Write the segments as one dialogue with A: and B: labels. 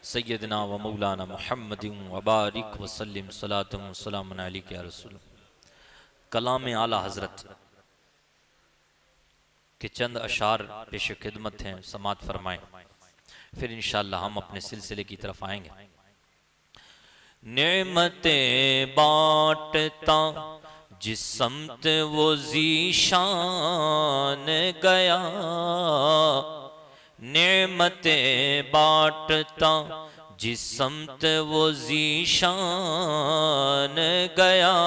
A: सय्यदना व मौलाना मुहम्मदिन व बारिक वसल्लिम सलातुम व सलामुन अलैका या रसूल। कलाम आला हज़रत के चंद अशार पेश खिदमत हैं, समात फरमाएं, फिर इंशाअल्लाह हम अपने सिलसिले की तरफ आएंगे। नेमतें बांटता जिस समत वो ज़ीशान गया, नेमतें बांटता जिस समत वो ज़ीशान गया,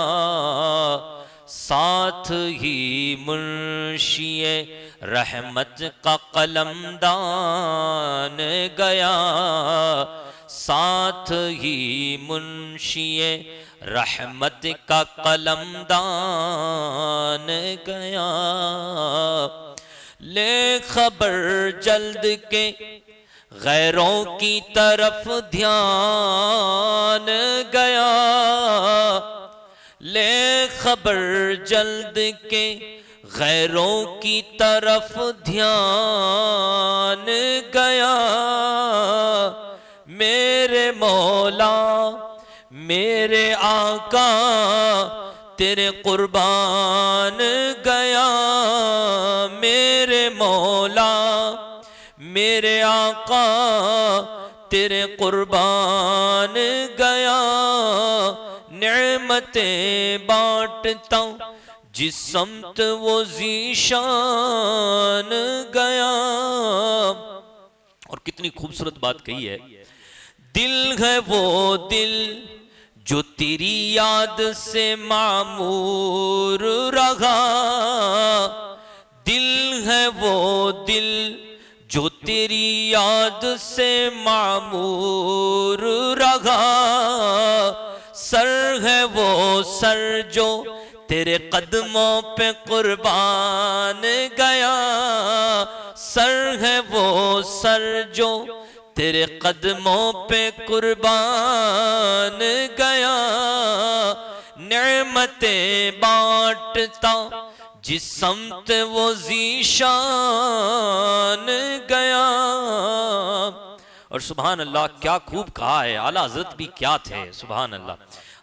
A: साथ ही मुंशिए रहमत का कलमदान गया, साथ ही मुंशिए रहमत का कलमदान गया। ले खबर जल्द के गैरों की तरफ ध्यान गया, ले खबर जल्द के गैरों की तरफ ध्यान गया। मेरे मौला मेरे आका तेरे कुर्बान गया, मेरे मौला मेरे आका तेरे कुर्बान गया। नेमतें बांटता जिस समत वो ज़ीशान गया। और कितनी खूबसूरत बात कही है। दिल है वो दिल जो तेरी याद से मामूर रहा, दिल है वो दिल जो तेरी याद से मामूर रहा, सर है वो सर जो तेरे कदमों पे कुर्बान गया, सर है वो सर जो तेरे कदमों पे कुर्बान गया। नेमतें बांटता जिस समत वो ज़ीशान गया। और सुभान अल्लाह, क्या खूब कहा है। आला हज़रत भी क्या थे, सुभान अल्लाह।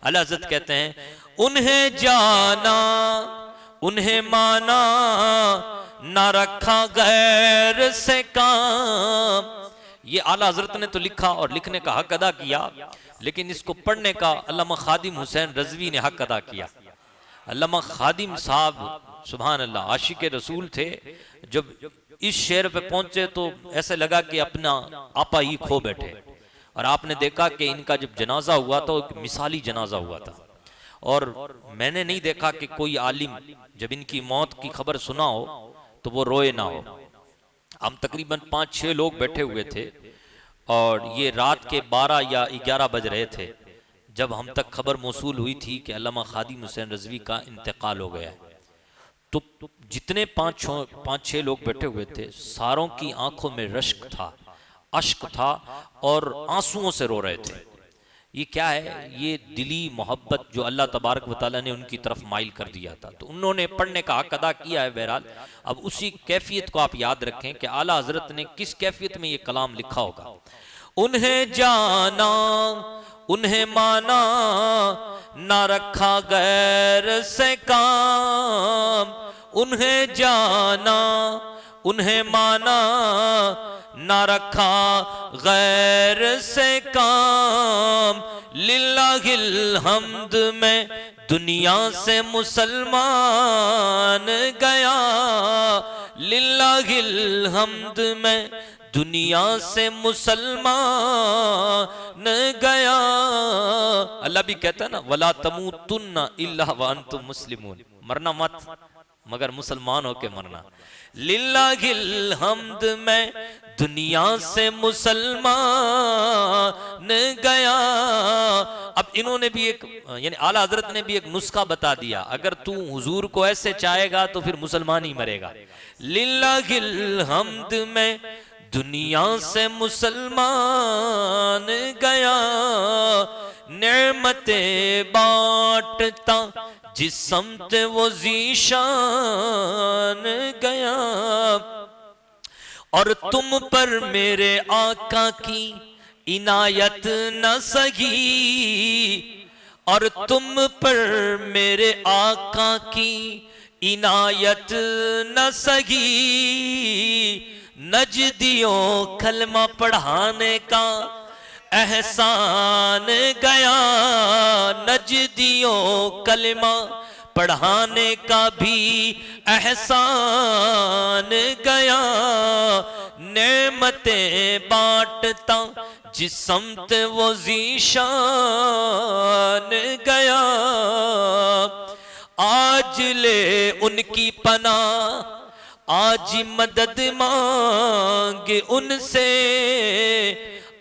A: आला हज़रत कहते हैं, उन्हें जाना उन्हें माना ना रखा गैर से काम। ये आला हज़रत ने तो लिखा और लिखने का हक अदा किया, लेकिन इसको पढ़ने का अल्लामा खादिम हुसैन रज़वी ने हक अदा किया। अल्लामा खादिम साहब सुभान अल्लाह आशिक रसूल थे। जब इस शेर पे पहुंचे तो ऐसे लगा कि अपना आपा ही खो बैठे। और आपने देखा कि इनका जब जनाजा हुआ तो एक मिसाली जनाजा हुआ था। और मैंने नहीं देखा कि कोई आलिम जब इनकी मौत की खबर सुना हो तो वो रोए ना हो। हम तकरीबन 5-6 लोग बैठे हुए थे और ये रात के 12 या 11 बज रहे थे जब हम तक खबर मौसूल हुई थी कि अल्लामा खादिम हुसैन रज़वी का इंतकाल हो गया है। तो जितने 5-6 लोग बैठे हुए थे, सारों की आंखों में रश्क था, अश्क था और आंसुओं से रो रहे थे। ये क्या है? ये दिली मोहब्बत जो अल्लाह तबारक व तआला ने उनकी तरफ माइल कर दिया था, तो उन्होंने पढ़ने का हक अदा किया है। बहरहाल अब उसी कैफियत को आप याद रखें कि आला हज़रत ने किस कैफियत में ये कलाम लिखा होगा। उन्हें जाना उन्हें माना ना रखा गैर से काम, उन्हें जाना उन्हें माना ना रखा गैर से काम। लिल्लाहिल हम्द में दुनिया से मुसलमान गया, लिल्लाहिल हम्द में दुनिया से मुसलमान गया। अल्लाह भी कहता है ना, वला तमूतुन्ना इल्ला व अंतुम मुस्लिमून, मरना मत मगर मुसलमान होके मरना। लिल्लाहिल हम्द में दुनिया से मुसलमान गया। अब इन्होंने भी एक यानी आला हज़रत ने भी एक नुस्खा बता दिया, अगर तू हुजूर को ऐसे चाहेगा तो फिर मुसलमान ही मरेगा। लिल्लाहिल हम्द में दुनिया से मुसलमान गया, नेमतें बांटता जिस समत वो ज़ीशान गया। और तुम पर मेरे आका की इनायत न सही, और तुम पर मेरे आका की इनायत न सही। नजदियों कलमा पढ़ाने का एहसान गया, नजदियों कलमा पढ़ाने का भी एहसान गया। नेमतें बांटता जिस समत वो ज़ीशान गया। आज ले उनकी पनाह, आज मदद मांगे उनसे,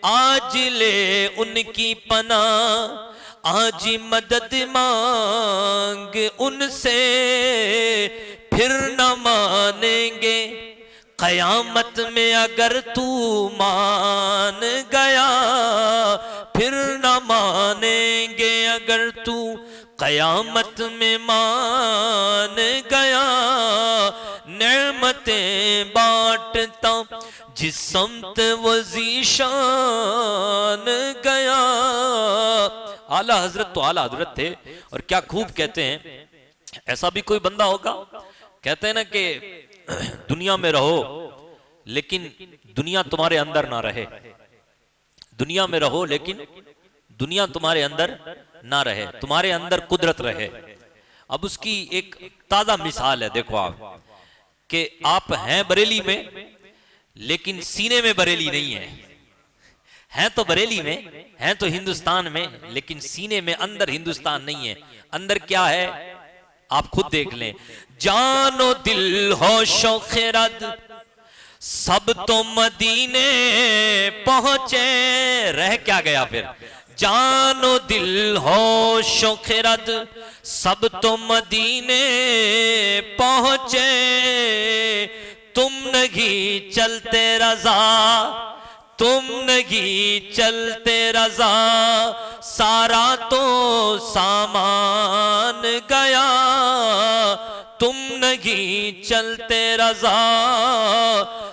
A: आज ले उनकी पनाह, आज मदद मांग उनसे। फिर न मानेंगे कयामत में अगर तू मान गया, फिर न मानेंगे अगर तू कयामत में मान गया। नेमतें बांटता जिस समत वो ज़ीशान गया। आला हजरत तो आला हजरत थे, और क्या खूब कहते हैं। ऐसा भी कोई बंदा होगा, कहते हैं ना कि दुनिया में रहो लेकिन दुनिया तुम्हारे अंदर ना रहे, दुनिया में रहो लेकिन दुनिया तुम्हारे अंदर ना रहे, तुम्हारे अंदर कुदरत रहे। अब उसकी एक ताजा मिसाल है, देखो आप कि आप हैं बरेली में लेकिन सीने में बरेली नहीं है, हैं तो बरेली में, हैं तो हिंदुस्तान में, लेकिन सीने में अंदर हिंदुस्तान नहीं है। अंदर क्या है आप खुद देख लें। जानो दिल हो शौखरद सब तो मदीने पहुंचे, रह क्या गया फिर। जानो दिल हो शौखरद सब तो मदीने पहुंचे। तुम नहीं चलते रजा, तुम नहीं चलते रजा, सारा तो सामान गया। तुम नहीं चलते रजा,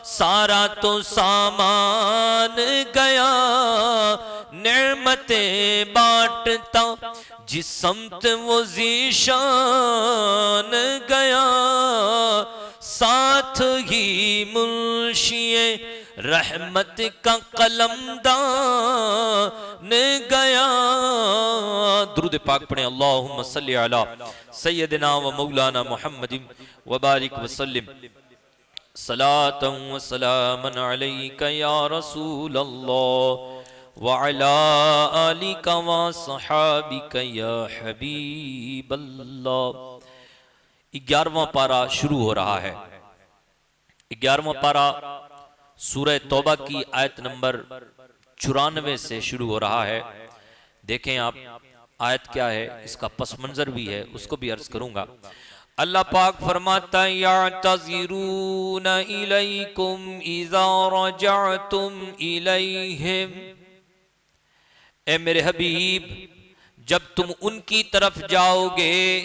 A: सारा तो सामान गया। नेमतें बांटता जिस समत वो ज़ीशान गया। साथ ही मुंशिए रहमत का कलमदान गया। दुरूद पाक पढ़ें। अल्लाहुम्मा सल्ली अला सय्यदिना व मौलाना मुहम्मदिन व बारिक व सल्लिम सलातन व सलामन अलैका या रसूल अल्लाह व अला आलिका व सहाबिका या हबीब अल्लाह। 11वां पारा शुरू हो रहा है। 11वां पारा सूरह तौबा की आयत नंबर 94 से शुरू हो रहा है। देखें आप आयत क्या है, इसका पस मंजर भी है, उसको भी अर्ज करूंगा। अल्लाह पाक फरमाता यअतज़िरून इलैकुम इज़ा रजअतुम इलैहिम, ए मेरे हबीब जब तुम उनकी तरफ जाओगे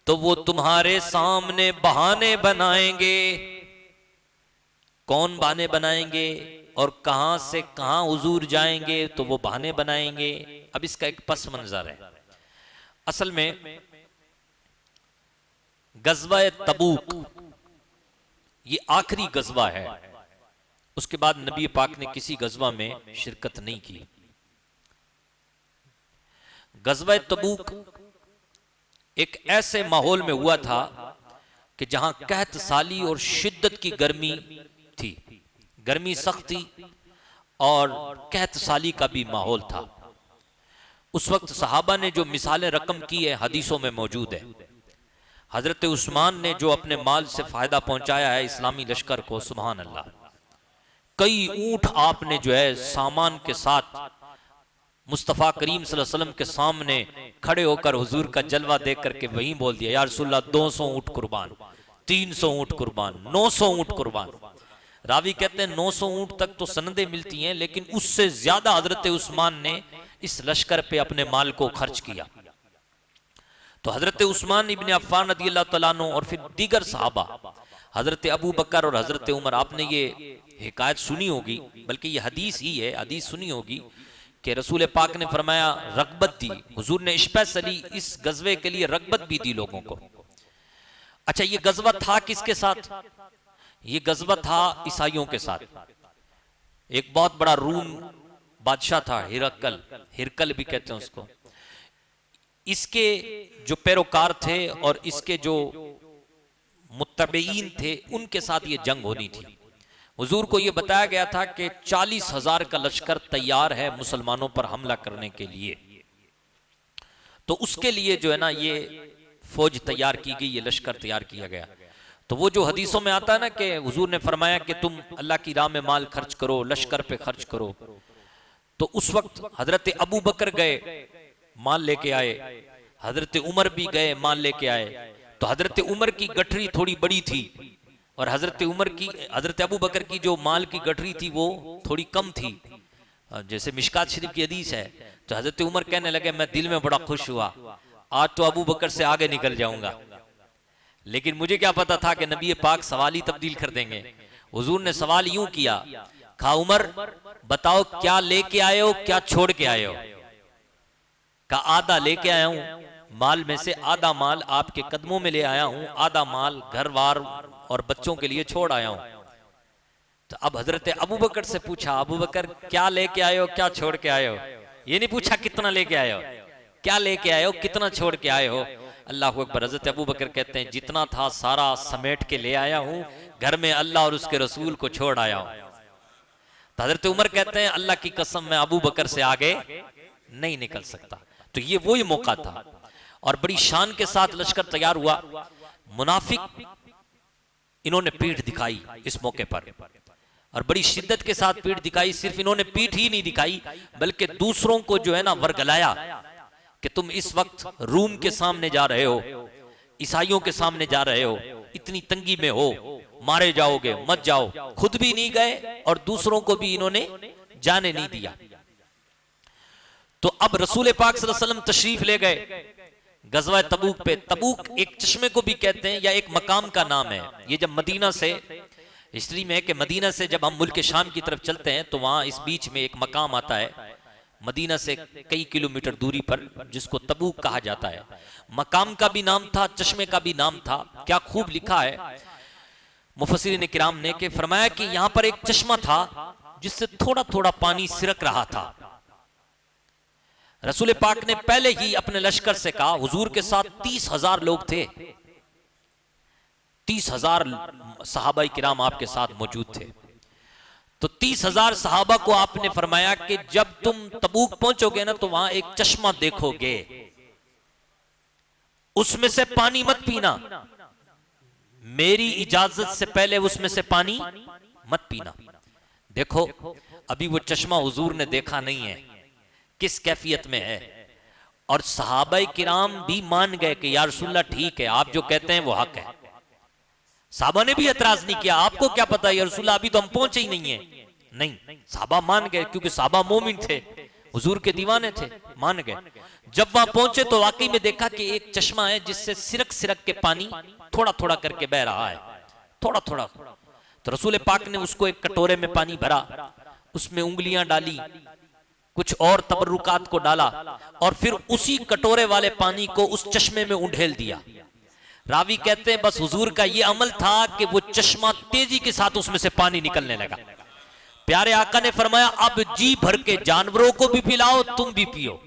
A: तो वो तुम्हारे सामने बहाने बनाएंगे। कौन बहाने बनाएंगे और कहां से कहां हुजूर जाएंगे तो वो बहाने बनाएंगे। अब इसका एक पस मंजर है। असल में गज़वा तबूक ये आखिरी गज़वा है, उसके बाद नबी पाक ने किसी गज़वा में शिरकत नहीं की। गज़वा तबूक एक ऐसे माहौल में हुआ था कि जहां कहत साली और शिद्दत की गर्मी थी, गर्मी सख्त थी और कहत साली का भी माहौल था। उस वक्त सहाबा ने जो मिसालें रकम की है हदीसों में मौजूद है। हजरत उस्मान ने जो अपने माल से फायदा पहुंचाया है इस्लामी लश्कर को, सुभान अल्लाह। कई ऊंट आपने जो है सामान के साथ मुस्तफ़ा करीम सल्लल्लाहु अलैहि वसल्लम के सामने खड़े होकर हुजूर का जलवा देख करके वहीं बोल दिया, या रसूलल्लाह 200 ऊंट कुर्बान, 300 ऊंट कुर्बान, 900 ऊंट कुर्बान। रावी कहते हैं 900 ऊंट तक तो सनदें मिलती हैं, लेकिन उससे ज्यादा हजरत उस्मान ने इस लश्कर पे अपने माल को खर्च किया। तो हजरत उस्मान इब्न अफ़्फ़ान रज़ियल्लाहु तआला अन्हु और फिर दीगर सहाबा हजरत अबू बकर और हजरत उमर, आपने ये हिकायत सुनी होगी, बल्कि ये हदीस ही है, हदीस सुनी होगी कि रसूल पाक ने फरमाया, रगबत दी, हुजूर ने स्पेशली इस गजवे के लिए रगबत भी दी लोगों को। अच्छा, ये गजवा था किसके साथ? ये गजवा था ईसाइयों के साथ। एक बहुत बड़ा रूम बादशाह था, हिरकल भी कहते हैं उसको। इसके जो पैरोकार थे और इसके जो मुत्तबईन थे, उनके साथ ये जंग होनी थी। हुजूर को ये बताया गया था कि 40,000 का लश्कर तैयार है मुसलमानों पर हमला करने के लिए। तो उसके लिए जो है ना, ये फौज तैयार की गई, ये लश्कर तैयार किया गया। तो वो जो हदीसों में आता है ना कि हुजूर ने फरमाया कि तुम अल्लाह की राह में माल खर्च करो, लश्कर पे खर्च करो। तो उस वक्त हजरत अबू बकर गए, माल लेके आए, हजरत उमर भी गए, माल लेके आए। तो हजरत उमर की गठरी थोड़ी बड़ी थी और हजरत अबू बकर की जो माल की गठरी थी वो थोड़ी कम थी। जैसे मिशकात शरीफ की हदीस है, तो हजरत उमर कहने लगे, मैं दिल में बड़ा खुश हुआ, आज तो अबू बकर से आगे निकल जाऊंगा। लेकिन मुझे क्या पता था कि नबी पाक सवाल ही तब्दील कर देंगे। हुजूर ने सवाल यूं किया, खा उमर बताओ क्या लेके आए हो, क्या छोड़ के आए हो? का आधा लेके आया हूं, माल में से आधा माल आपके कदमों में ले आया हूं, आधा माल घर वार और बच्चों के लिए छोड़ आया हूं। तो अब हजरत अबू बकर से पूछा, अबू बकर क्या लेके आए हो, क्या छोड़ के आए हो? ये नहीं पूछा कितना लेके आए हो, क्या लेके आए हो, कितना छोड़ के आए हो। अल्लाह अकबर। हजरत अबू बकर कहते हैं, जितना था सारा समेट के ले आया हूं, घर में अल्लाह और उसके रसूल को छोड़ आया हूं। तो हजरत उमर कहते हैं, अल्लाह की कसम मैं अबू बकर से आगे नहीं निकल सकता। तो ये वही मौका था और बड़ी शान के साथ लश्कर तैयार हुआ। मुनाफिक इन्होंने पीठ दिखाई इस मौके पर और बड़ी शिद्दत के साथ पीठ दिखाई। सिर्फ इन्होंने पीठ ही नहीं दिखाई बल्कि दूसरों को जो है ना वर्गलाया कि तुम इस वक्त रूम के सामने जा रहे हो, ईसाइयों के सामने जा रहे हो, इतनी तंगी में हो, मारे जाओगे, मत जाओ। खुद भी नहीं गए और दूसरों को भी इन्होंने जाने नहीं दिया। तो अब रसूल पाक सल्लल्लाहु अलैहि वसल्लम तशरीफ ले गए गज़वा तबूक पे। तबूक एक चश्मे को भी कहते हैं या एक मकाम का नाम है। ये जब मदीना से, हिस्ट्री में है कि मदीना से जब हम मुल्क शाम की तरफ चलते हैं तो वहां इस बीच में एक मकाम आता है, मदीना से कई किलोमीटर दूरी पर, जिसको तबूक कहा जाता है। मकाम का भी नाम था, चश्मे का भी नाम था। क्या खूब लिखा है मुफस्सिरीन किराम ने कि फरमाया कि यहां पर एक चश्मा था जिससे थोड़ा थोड़ा पानी सिरक रहा था। रसूल पाक ने पहले ही अपने लश्कर से कहा, हुजूर के साथ 30,000 लोग थे, 30,000 सहाबा किराम आपके साथ मौजूद थे। तो 30,000 सहाबा को आपने फरमाया कि जब तुम तबूक पहुंचोगे ना तो वहां एक चश्मा देखोगे, उसमें से पानी मत पीना, मेरी इजाजत से पहले उसमें से पानी मत पीना। देखो अभी वो चश्मा हुजूर ने देखा नहीं है, किस कैफियत में है। और सहाबाए किराम भी मान गए कि या रसूलल्लाह ठीक है, आप जो कहते हैं वो हक है। साहबा ने भी एतराज नहीं किया, आपको क्या पता या रसूलल्लाह, अभी तो हम पहुंचे ही नहीं है। नहीं, साहबा मान गए क्योंकि साहबा मोमिन थे, हुजूर के दीवाने थे, मान गए। जब वहां पहुंचे तो वाकई में देखा कि एक चश्मा है जिससे सिरक सिरक के पानी थोड़ा थोड़ा करके बह रहा है, थोड़ा थोड़ा। तो रसूल पाक ने उसको एक कटोरे में पानी भरा, उसमें उंगलियां डाली, कुछ और तबरुकात को डाला और फिर उसी कटोरे वाले पानी को उस चश्मे में उंडेल दिया। रावी कहते हैं बस हुजूर का ये अमल था कि वो चश्मा तेजी के साथ उसमें से पानी निकलने लगा। प्यारे आका ने फरमाया, अब जी भर के जानवरों को भी पिलाओ, तुम भी पियो।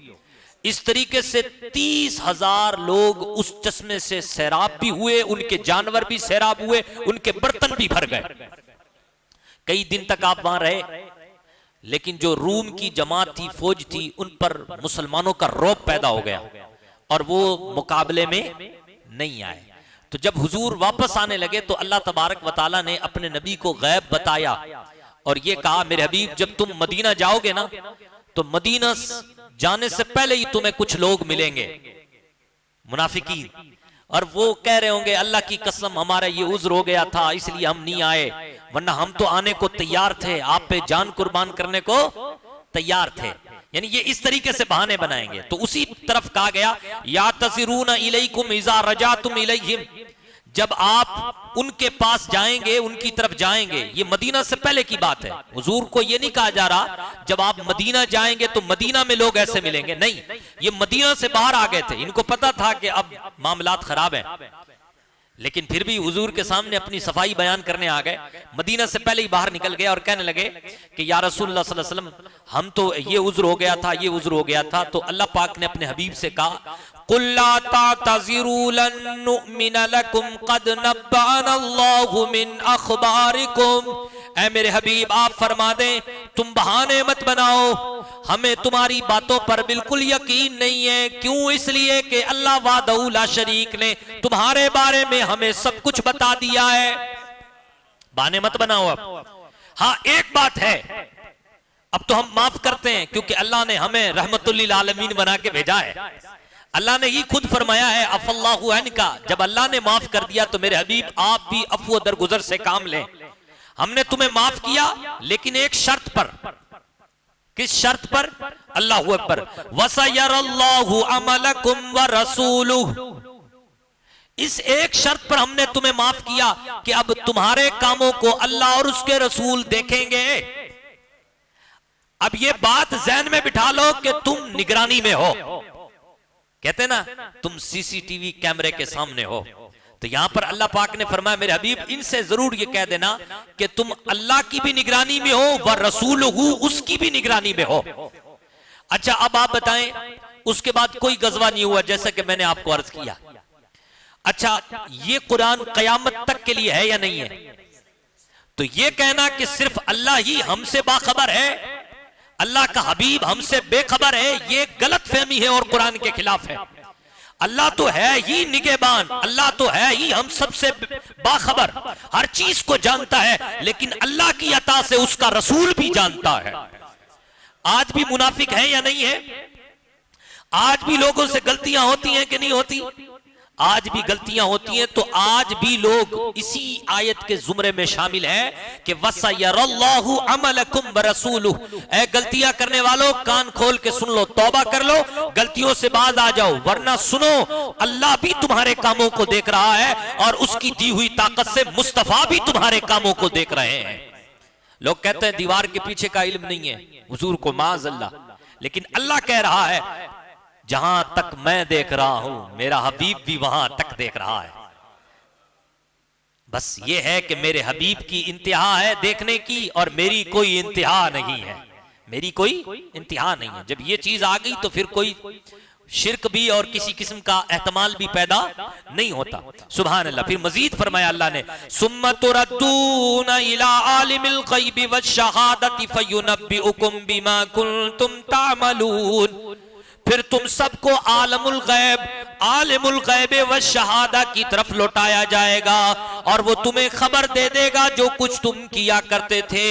A: इस तरीके से 30,000 लोग उस चश्मे से सैराब भी हुए, उनके जानवर भी सैराब हुए, उनके बर्तन भी भर गए। कई दिन तक आप वहां रहे, लेकिन जो रूम की जमात थी, फौज थी, उन पर मुसलमानों का रौब पैदा हो गया और वो मुकाबले में नहीं आए। तो जब हुजूर वापस आने लगे तो अल्लाह तबारक व तआला ने अपने नबी को गैब बताया और ये कहा, मेरे हबीब जब तुम मदीना जाओगे ना तो मदीना जाने से पहले ही तुम्हें कुछ लोग मिलेंगे मुनाफिकीन, और वो कह रहे होंगे अल्लाह की कसम हमारा ये उज्र हो गया था इसलिए हम नहीं आए, वरना हम तो आने को तैयार थे, आप पे जान कुर्बान करने को तैयार थे। यानी ये इस तरीके से बहाने बनाएंगे। तो उसी तरफ कहा गया, या तज़िरून इलैकुम इज़ा रजातुम इलैहिम, जब आप उनके पास जाएंगे, उनकी तरफ जाएंगे, ये मदीना से पहले की बात है। हुजूर को ये नहीं कहा जा रहा जब आप मदीना जाएंगे तो मदीना में लोग ऐसे मिलेंगे, नहीं, ये मदीना से बाहर आ गए थे। इनको पता था कि अब मामलात खराब हैं, लेकिन फिर भी हुजूर के सामने अपनी सफाई बयान करने आ गए। मदीना से पहले ही बाहर निकल गए और कहने लगे कि या रसूलुल्लाह सल्लल्लाहु अलैहि वसल्लम, हम तो ये उज़्र हो गया था, ये उज़्र हो गया था। तो अल्लाह पाक ने अपने हबीब से कहा, कुल्ला तातज़िरू लन नुमिन लकुम क़द नब्बअना अल्लाहु मिन अख़बारिकुम। ऐ मेरे हबीब, आप फरमा दें, तुम बहाने मत बनाओ, हमें तुम्हारी बातों पर बिल्कुल यकीन नहीं है। क्यों? इसलिए कि अल्लाह वाहदहू ला शरीक ने तुम्हारे बारे में हमें सब कुछ बता दिया है। बहाने मत बनाओ। अब हाँ, एक बात है, अब तो हम माफ करते हैं क्योंकि अल्लाह ने हमें रहमतुल लिल आलमीन बना के भेजा है। अल्लाह ने ही खुद फरमाया है, अफ़ल्लाहु अन्का। जब अल्लाह ने माफ कर दिया तो मेरे हबीब आप भी अफ़्व दरगुजर से काम लें। हमने तुम्हें माफ किया, लेकिन एक शर्त पर। किस शर्त पर? अल्लाहु अकबर। वसयरल्लाहु अमलकुम व रसूलुहु। इस एक शर्त पर हमने तुम्हें माफ किया कि अब तुम्हारे कामों को अल्लाह और उसके रसूल देखेंगे। अब ये बात ज़हन में बिठा लो कि तुम निगरानी में हो। कहते ना, तुम सीसीटीवी कैमरे के सामने हो। तो यहां पर अल्लाह पाक ने फरमाया, मेरे हबीब इनसे जरूर ये कह देना कि तुम अल्लाह की भी निगरानी में हो व रसूलहू उसकी भी निगरानी में हो। अच्छा, अब आप बताएं, उसके बाद कोई गजवा नहीं हुआ जैसा कि मैंने आपको अर्ज किया। अच्छा, ये कुरान कयामत तक के लिए है या नहीं है? तो ये कहना कि सिर्फ अल्लाह ही हमसे बाखबर है, अल्लाह का हबीब हमसे बेखबर है, ये गलत फहमी है और कुरान के खिलाफ है। अल्लाह तो है ही निगहबान, अल्लाह तो है ही हम सबसे बाखबर, हर चीज को जानता है, लेकिन अल्लाह की अता से उसका रसूल भी जानता है। आज भी मुनाफिक है या नहीं है? आज भी लोगों से गलतियां होती हैं कि नहीं होती? आज भी गलतियां होती हैं। तो आज भी लोग इसी आयत के जुमरे में शामिल हैं कि वसयरल्लाहु अमलकुम व रसूलुहु। ऐ गलतियां करने वालों, कान खोल के सुन लो, तौबा कर लो, गलतियों से बाज आ जाओ, वरना सुनो, अल्लाह भी तुम्हारे कामों को देख रहा है और उसकी दी हुई ताकत से मुस्तफा भी तुम्हारे कामों को देख रहे हैं। लोग कहते हैं दीवार के पीछे का इल्म नहीं है हुजूर को, माज़अल्लाह, लेकिन अल्लाह कह रहा है जहां तक मैं देख रहा हूं मेरा हबीब भी वहां तक देख रहा है। बस ये है कि मेरे हबीब की इंतहा है देखने की और मेरी कोई इंतहा नहीं है, मेरी कोई इंतहा नहीं है। जब ये चीज आ गई तो फिर कोई शिरक भी और किसी किस्म का एहतमाल भी पैदा नहीं होता। सुभान अल्लाह। फिर मजीद फरमाया अल्लाह ने, सुम्मा तुरद्दूना इला आलिमिल गैबि वश्शहादति फयुनब्बिउकुम बिमा कुंतुम तामलून। फिर तुम सबको आलमुल गैब व शहादा की तरफ लौटाया जाएगा और वो तुम्हें खबर दे देगा जो कुछ तुम किया करते थे।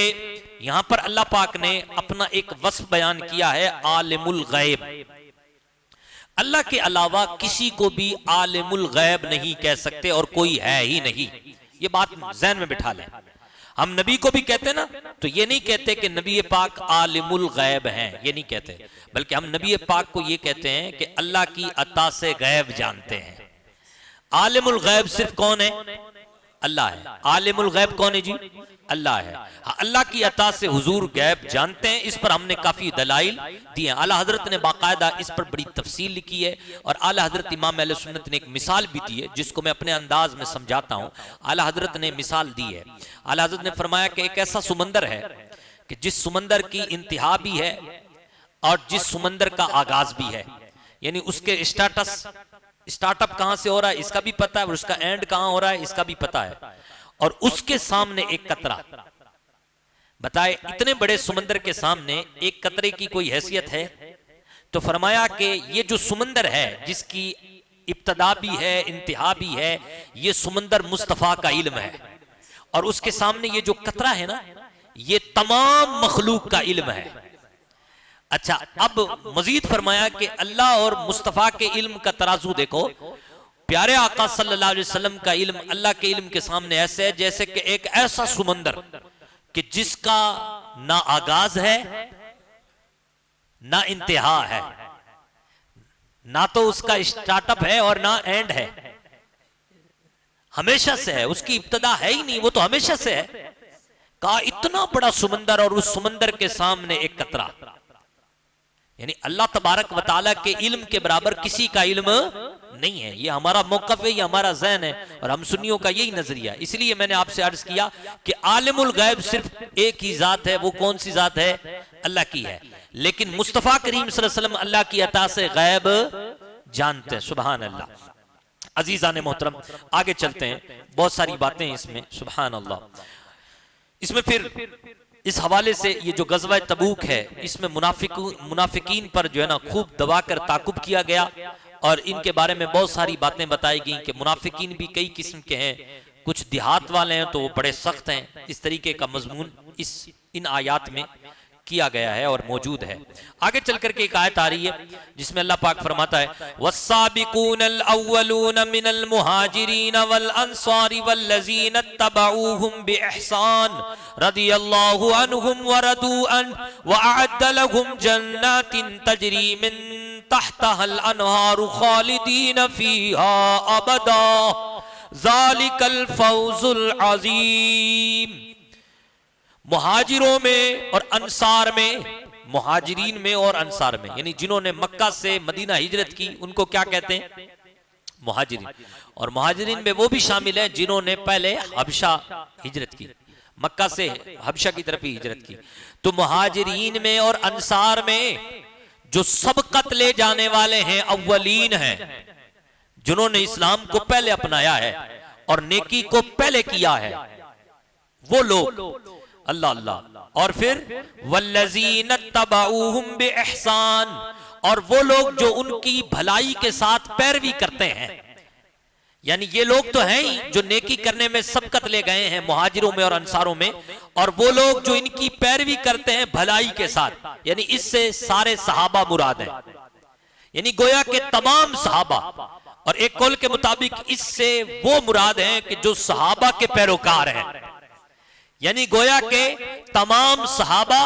A: यहां पर अल्लाह पाक ने अपना एक वस्फ बयान किया है, आलिमुल गैब। अल्लाह के अलावा किसी को भी आलिमुल गैब नहीं कह सकते और कोई है ही नहीं। ये बात ज़हन में बिठा लें। हम नबी को भी कहते ना, तो ये नहीं कहते कि नबी पाक आलिमुल गैब हैं, ये नहीं कहते, बल्कि हम नबी पाक को ये कहते हैं कि अल्लाह की अता से गैब जानते हैं। आलिमुल गैब सिर्फ कौन है? अल्लाह है। आलिमुल गैब कौन है जी? अल्लाह है। अल्लाह की अता से हुजूर गैब जानते हैं। इस पर हमने काफी दलाइल दिए हैं। आला हजरत ने बाकायदा इस पर बड़ी तफसील लिखी है और आला हजरत इमाम अहले सुन्नत ने एक मिसाल भी दी है जिसको मैं अपने अंदाज में समझाता हूँ। आला हजरत ने मिसाल दी है। आला हजरत ने फरमाया कि एक ऐसा समंदर है कि जिस समंदर की इंतहा भी है और जिस समंदर का आगाज भी है, यानी उसके स्टार्टअप कहां से हो रहा है इसका भी पता है और उसका एंड कहां हो रहा है इसका भी पता है। और उसके सामने एक कतरा, बताए इतने बड़े समंदर के सामने एक कतरे की कोई हैसियत है? तो फरमाया कि ये जो समंदर है जिसकी इब्तदा भी है इंतहा भी है, ये समंदर मुस्तफा का इल्म है और उसके सामने ये जो कतरा है ना, ये तमाम मखलूक का इल्म है। अच्छा, अब मजीद फरमाया कि अल्लाह और मुस्तफा के इल्म का तराजू देखो। प्यारे आका सल्लल्लाहु अलैहि वसल्लम का इल्म अल्लाह के इल्म के सामने ऐसे है जैसे कि एक ऐसा समंदर कि जिसका ना आगाज है ना इंतहा है, ना तो उसका स्टार्टअप है और ना एंड है। हमेशा से है, उसकी इब्तदा है ही नहीं, वो तो हमेशा से है। कहा इतना बड़ा समंदर और उस समंदर के सामने एक कतरा, यानी अल्लाह तबारक व तआला के इल्म के बराबर किसी का इल्म नहीं है। ये हमारा मौक़िफ़ है, ये हमारा ज़हन है और हम सुन्नियों का यही नजरिया है। इसलिए मैंने आपसे अर्ज किया कि आलिमुल गैब सिर्फ एक ही जात है, वो कौन सी जात है? अल्लाह की है। लेकिन मुस्तफ़ा करीम सल्लल्लाहु अलैहि वसल्लम अल्लाह की अता से गैब जानते हैं। सुभान अल्लाह। अजीज़ान मोहतरम, आगे चलते हैं, बहुत सारी बातें इसमें, सुभान अल्लाह। इसमें फिर इस हवाले से ये जो गज़वा तबूक है, इसमें मुनाफिकीन पर जो है ना खूब दबाकर ताकुब किया गया और इनके बारे में बहुत सारी बातें बताई गई कि मुनाफिकीन भी कई किस्म के हैं, कुछ देहात वाले हैं तो वो बड़े सख्त हैं। इस तरीके का मजमून इन आयात में किया गया है और मौजूद है। आगे चल करके एक आयत आ रही है जिसमें अल्लाह पाक फरमाता है, वस्साबिकूनल अव्वलून मिनल मुहाजिरीन वल अंसारी वल्लज़ीना तबऊहुम बिइहसान रदियल्लाहु अन्हुम व रदू अन व अअद्द लहुम जन्नातिन तजरी मिन तहतहल अनहारु खालिदीन फीहा अबदा ज़ालिकल फौजुल अज़ीम। मुहाजिरों में और अंसार में, मुहाजिरीन में और अंसार में, यानी जिन्होंने मक्का से मदीना हिजरत की उनको क्या कहते हैं? मुहाजिरीन। और मुहाजिरीन में वो भी शामिल हैं जिन्होंने पहले हबशा हिजरत की, मक्का से हबशा की तरफ ही हिजरत की। तो मुहाजिरीन में और अंसार में जो सबकत ले जाने वाले हैं, अव्वलीन हैं, जिन्होंने इस्लाम को पहले अपनाया है और नेकी को पहले किया है, वो लोग, अल्लाह अल्लाह। और फिर वल्लज़ीना तबऊहुम बिइहसान, और वो लोग जो उनकी भलाई के साथ पैरवी करते हैं, यानी ये लोग तो हैं ही जो नेकी करने में सबकत ले गए हैं मुहाजिरों में और अंसारों में, और वो लोग जो इनकी पैरवी करते हैं भलाई के साथ, यानी इससे सारे सहाबा मुराद हैं, यानी गोया के तमाम सहाबा। और एक कौल के मुताबिक इससे वो मुराद हैं कि जो सहाबा के पैरोकार हैं, यानी गोया के तमाम सहाबा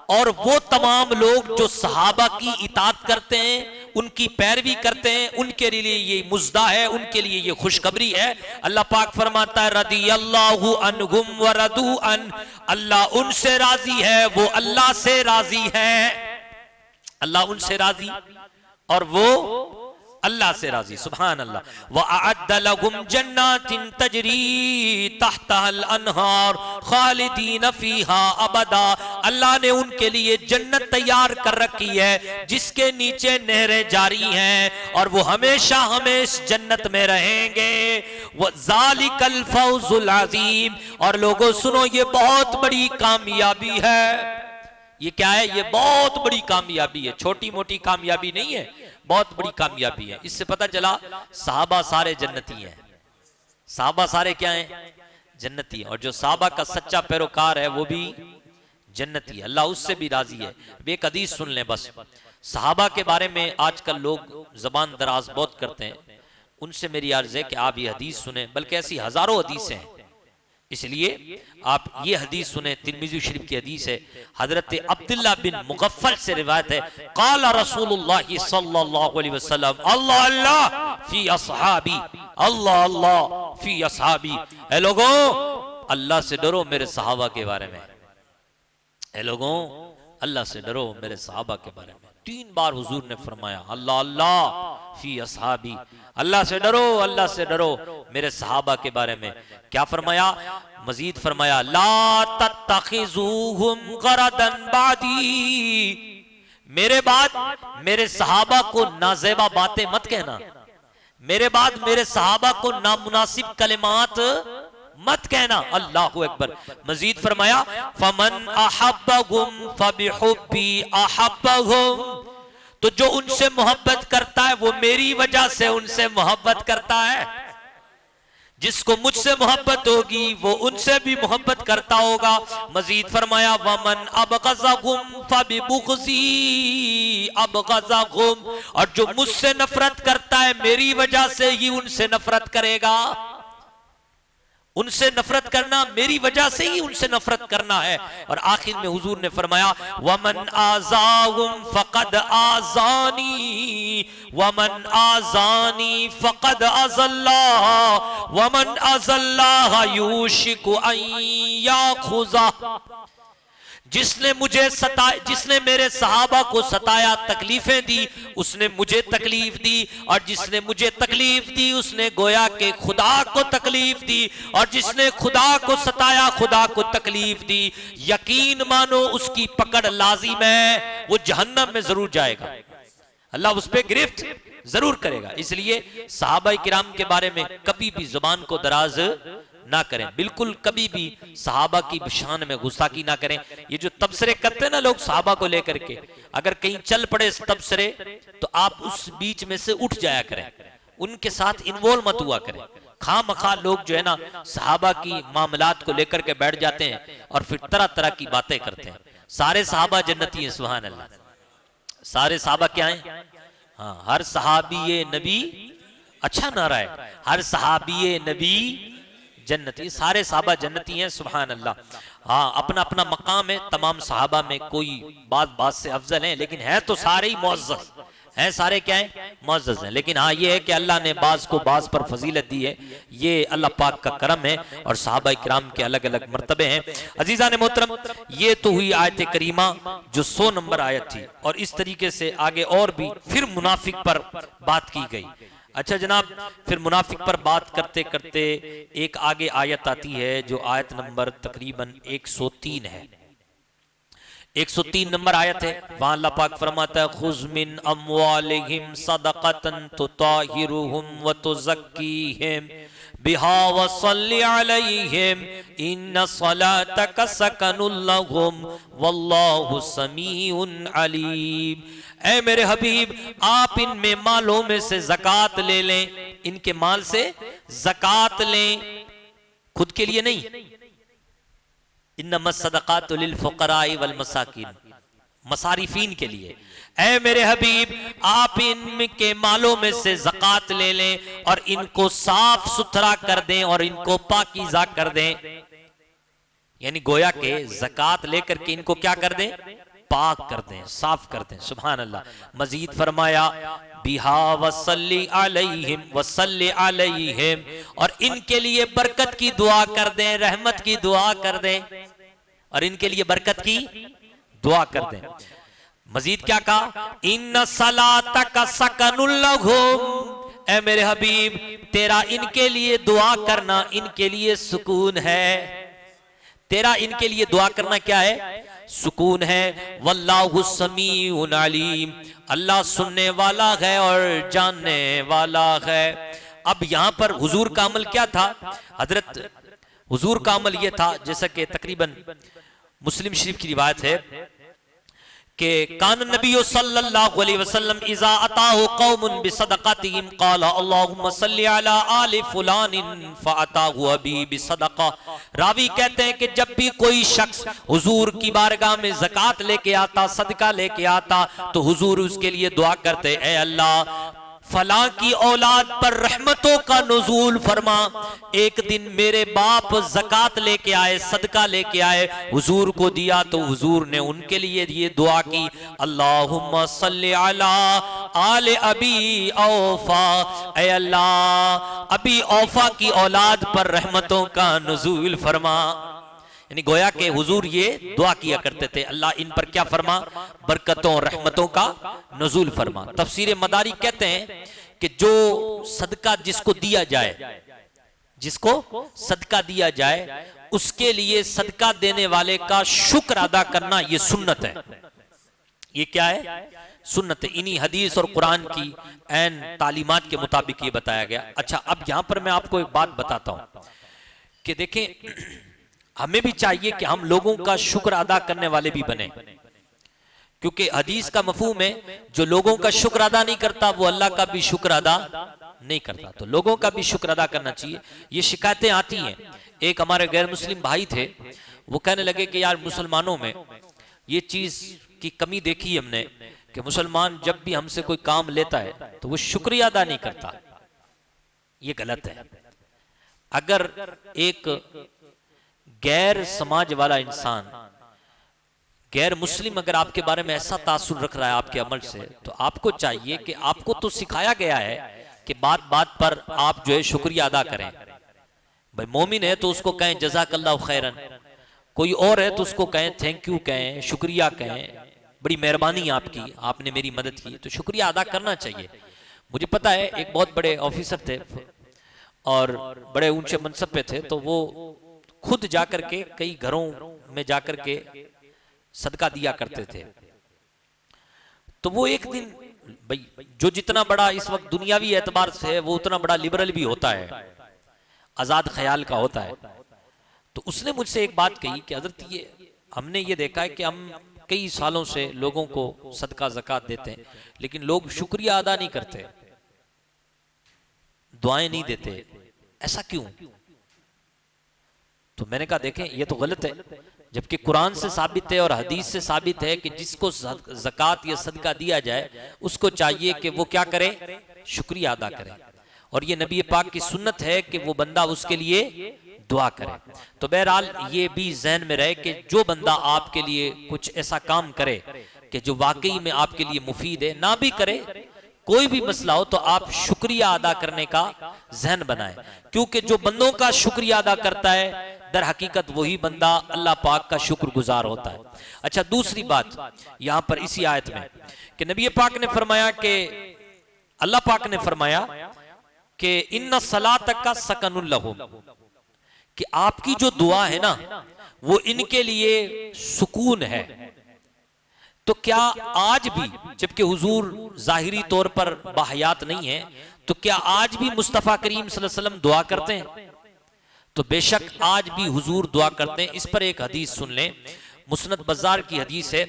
A: और वो तमाम लोग जो सहाबा की इताअत करते हैं, उनकी पैरवी करते हैं, उनके लिए ये मुज़दा है, उनके लिए ये खुशखबरी है। अल्लाह पाक फरमाता है, रदियल्लाहु अन्हुम व रदू अन, अल्लाह उनसे राजी है, वो अल्लाह से राजी है। अल्लाह उनसे राजी और वो अल्लाह से राजी। सुभान अल्लाह। व अअद्द लहुम जन्नातिन तजरी तहतहल अनहार खालिदीन फीहा अबदा, अल्लाह ने उनके लिए जन्नत तैयार कर रखी है जिसके नीचे नहरें जारी हैं और वो हमेशा हमेशा जन्नत में रहेंगे। व ज़ालिकल फौजुल अज़ीम, और लोगों सुनो, ये बहुत बड़ी कामयाबी है। ये क्या है? ये बहुत बड़ी कामयाबी है, छोटी मोटी कामयाबी नहीं है, बहुत बड़ी कामयाबी है। इससे पता चला साहबा सारे जन्नती हैं, साहबा सारे क्या हैं? जन्नती हैं। और जो साहबा का सच्चा पैरोकार है वो भी जन्नती है, अल्लाह उससे भी राजी है। एक हदीस सुन लें बस। साहबा के बारे में आजकल लोग जबान दराज बहुत करते हैं, उनसे मेरी अर्ज है कि आप ये हदीस सुने, बल्कि ऐसी हजारों हदीसें हैं, इसलिए आप ये हदीस सुने। तिरमिज़ी शरीफ की हदीस है, हजरत अब्दुल्ला बिन मुगफ्फल से रिवायत है, क़ाला रसूलुल्लाह सल्लल्लाहु अलैहि वसल्लम अल्लाह अल्लाह फी अस्हाबी, अल्लाह अल्लाह फी अस्हाबी। ए लोगों, अल्लाह से डरो मेरे सहाबा के बारे में। ए लोगों, अल्लाह से डरो मेरे सहाबा के बारे में। 3 बार हुजूर ने फरमाया अल्लाह अल्लाह फी अस्हाबी, अल्लाह से डरो, अल्लाह से डरो मेरे सहाबा के बारे में। क्या फरमाया? मजीद फरमाया, ला तत्तखिज़ूहुम गरदन बादी, मेरे बाद मेरे सहाबा को नाज़ेबा बातें मत कहना, मेरे बाद मेरे सहाबा को नामुनासिब कलिमात मत कहना। अल्लाहु अकबर। मजीद फरमाया, फमन अहब्बहुम फबिहुब्बी अहब्बहुम, तो जो उनसे मोहब्बत करता है वो मेरी वजह से उनसे मोहब्बत करता है। जिसको मुझसे मोहब्बत होगी वो उनसे भी मोहब्बत करता होगा। मजीद फरमाया, वमन अबग़ज़हुम फबिबुग़ज़ी अबग़ज़हुम, और जो मुझसे नफरत करता है मेरी वजह से ही उनसे नफरत करेगा। उनसे नफरत करना मेरी वजह से ही उनसे नफरत करना है। और आखिर में हुजूर ने फरमाया वमन आज़ाहुम फक़द आज़ानी वमन आज़ानी फक़द अज़ल्लाह वमन अज़ल्लाह यूशिकु अन याख़ुज़ा। जिसने मुझे सताया, जिसने मेरे सहाबा को सताया, तकलीफें दी, उसने मुझे तकलीफ दी, और जिसने मुझे तकलीफ दी उसने गोया के खुदा को तकलीफ दी, और जिसने खुदा को सताया खुदा को तकलीफ दी। यकीन मानो उसकी पकड़ लाजिम है, वो जहन्नम में जरूर जाएगा, अल्लाह उस पर गिरफ्त जरूर करेगा। इसलिए सहाबा किराम के बारे में कभी भी जुबान को दराज ना करें, बिल्कुल कभी भी सहाबा की शान में गुस्ताखी ना करें। ये जो तबसरे करते हैं ना लोग सहाबा को लेकर के, अगर कहीं चल पड़े तबसरे तो आप उस बीच में से उठ जाया करें, उनके साथ इन्वॉल्व मत हुआ करें। खामखा लोग जो है ना सहाबा की मामलात को लेकर के बैठ जाते हैं और फिर तरह तरह की बातें करते हैं। सारे सहाबा जन्नती हैं, सुभान अल्लाह। सारे सहाबा क्या हैं? हाँ, हर सहाबी नबी, अच्छा नारा है, हर सहाबी नबी जन्नती, सारे सहाबा जन्नती हैं, सुभान अल्लाह। हाँ, अपना अपना मकाम है, तमाम सहाबा में कोई बात से अफजल हैं, लेकिन है तो सारे ही मुअज़्ज़ज़ हैं, सारे क्या हैं? मुअज़्ज़ज़ हैं। लेकिन हाँ ये है कि अल्लाह ने बाज़ को बाज़ पर फजीलत दी है, ये अल्लाह पाक का करम है, और सहाबा किराम के अलग अलग मर्तबे हैं। अजीज़ान मोहतरम, ये तो हुई आयत करीमा जो 100 नंबर आयत थी, और इस तरीके से आगे और भी फिर मुनाफिक पर बात की गई। अच्छा जनाब, फिर मुनाफिक पर बात करते करते एक आगे आयत आती है जो आयत नंबर तकरीबन 103 है, 103 नंबर आयत है। वहां अल्लाह पाक फरमाता है खुज़ मिन अम्वालिहिम सदक़तन तुताहिरुहुम व तुज़क्कीहिम बिहा व सल्ली अलैहिम इन्न सलातक सकनुल लहुम वल्लाहु समीउन अलीम। ऐ मेरे हबीब, आप इनमें मालों में से ज़कात ले लें, इनके माल से ज़कात लें, खुद के लिए नहीं। इन्नमस सदक़ातु लिल फ़ुक़राई वल मसाकिन, मसारिफीन के लिए। ऐ मेरे हबीब, आप इनके मालों में से ज़कात ले लें और इनको साफ सुथरा कर दें और इनको पाकीज़ा कर दें। यानी गोया के ज़कात लेकर के इनको क्या कर दें? पाक कर दें, साफ कर दें। सुभान अल्लाह। मजीद फरमाया बिहा वसल्ली अलैहिम वसल्ली अलैहिम, और इनके लिए बरकत की दुआ कर दें, रहमत की दुआ कर दें, और इनके लिए बरकत की दुआ कर दें। मजीद क्या कहा? इन्ना सलातक सकनुल लहुम, ऐ मेरे हबीब तेरा इनके लिए दुआ करना इनके लिए सुकून है। तेरा इनके लिए दुआ करना क्या है? सुकून है। वल्लाहु समीउन अलीम, अल्लाह सुनने वाला है और जानने वाला है। अब यहां पर हुजूर का अमल क्या था? हजरत हुजूर का अमल यह था, जैसा कि तकरीबन मुस्लिम शरीफ की रिवायत है कि कान नबी सल्लल्लाहु अलैहि वसल्लम इज़ा अताहु कौमुन बिसदक़तिहिम क़ाला अल्लाहुम्मा सल्लि अला आलि फुलानिन फ़अताहु अबी बिसदक़ा। रावी कहते हैं कि जब भी कोई शख्स हुजूर की बारगाह में ज़कात लेके आता, सदका लेके आता, तो हुजूर उसके लिए दुआ करते, ऐ अल्लाह फलां की औलाद पर रहमतों का नुज़ूल फरमा। एक दिन मेरे बाप ज़कात लेके आए, सदका लेके आए, हुजूर को दिया, तो हुजूर ने उनके लिए ये दुआ की, अल्लाहुम्मा सल्ली अला आले अबी औफा, ऐ अल्लाह अबी औफा की औलाद पर रहमतों का नुज़ूल फरमा। यानी गोया के हुजूर ये दुआ किया करते थे, अल्लाह इन पर क्या फरमा? बरकतों और रहमतों का नुज़ूल फरमा। तफसीर मदारी कहते हैं कि जो सदका जिसको दिया जाए, जिसको सदका दिया जाए, उसके लिए सदका देने वाले का शुक्र अदा करना ये सुन्नत है। ये क्या है? सुन्नत है। इन्हीं हदीस और कुरान की ऐन तालीमात के मुताबिक ये बताया गया। अच्छा, अब यहां पर मैं आपको एक बात बताता हूं कि देखें, हमें भी चाहिए कि हम लोगों का शुक्र अदा करने वाले भी बने, क्योंकि हदीस का मफहूम है जो लोगों का शुक्र अदा नहीं करता वो अल्लाह का भी शुक्र अदा नहीं करता। तो लोगों का भी शुक्र अदा करना चाहिए। ये शिकायतें आती हैं। एक हमारे गैर मुस्लिम भाई थे, वो कहने लगे कि यार मुसलमानों में ये चीज की कमी देखी हमने कि मुसलमान जब भी हमसे कोई काम लेता है तो वो शुक्रिया अदा नहीं करता। ये गलत है। अगर एक गैर समाज वाला इंसान, गैर मुस्लिम अगर आपके बारे में ऐसा तासुर रख रहा है आपके अमल से, तो आपको चाहिए कि आपको तो सिखाया गया है कि बात बात पर आप जो है शुक्रिया अदा करें। भाई मोमिन है तो उसको कहें जज़ाकल्लाहु खैरन, कोई और है तो उसको कहें थैंक यू, कहें शुक्रिया, कहें बड़ी मेहरबानी आपकी, आपने मेरी मदद की, तो शुक्रिया अदा करना चाहिए। मुझे पता है एक बहुत बड़े ऑफिसर थे और बड़े ऊंचे मनसब पे थे, तो वो खुद जाकर के कई घरों में जाकर के सदका दिया करते थे। तो वो एक दिन, भाई जो जितना बड़ा इस वक्त दुनियावी एतबार से है वो उतना बड़ा लिबरल भी होता है, आजाद ख्याल का होता है। तो उसने मुझसे एक बात कही कि हजरत ये हमने ये देखा है कि हम कई सालों से लोगों को सदका ज़कात देते हैं, लेकिन लोग शुक्रिया अदा नहीं करते, दुआएं नहीं देते, ऐसा क्यों? तो मैंने कहा देखें ये तो गलत है, जबकि कुरान से साबित है और हदीस से साबित है कि जिसको ज़कात या सदका दिया जाए उसको चाहिए कि वो क्या करे, शुक्रिया अदा करे। और ये नबी पाक की सुन्नत है कि वो बंदा उसके लिए दुआ करे। तो बहरहाल ये भी जहन में रहे कि जो बंदा आपके लिए कुछ ऐसा काम करे कि जो वाकई में आपके लिए मुफीद है, ना भी करे, कोई भी मसला हो तो आप शुक्रिया अदा करने का जहन बनाएं, क्योंकि जो बंदों का शुक्रिया अदा करता है दर हकीकत वही बंदा अल्लाह पाक का शुक्रगुजार होता है। अच्छा, दूसरी बात यहां पर इसी आयत में कि नबी पाक ने फरमाया कि अल्लाह पाक ने फरमाया कि इन्ना सलात का सकनुल लहुम, कि आपकी जो दुआ है ना वो इनके लिए सुकून है। तो क्या आज भी, जबकि हुजूर जाहिरी तौर पर बाहयात नहीं है, तो क्या आज भी मुस्तफ़ा करीम सल्लल्लाहु अलैहि वसल्लम दुआ करते हैं? तो बेशक आज भी हुजूर दुआ करते हैं। इस पर एक हदीस सुन लें, मुस्नद बज़ार की हदीस है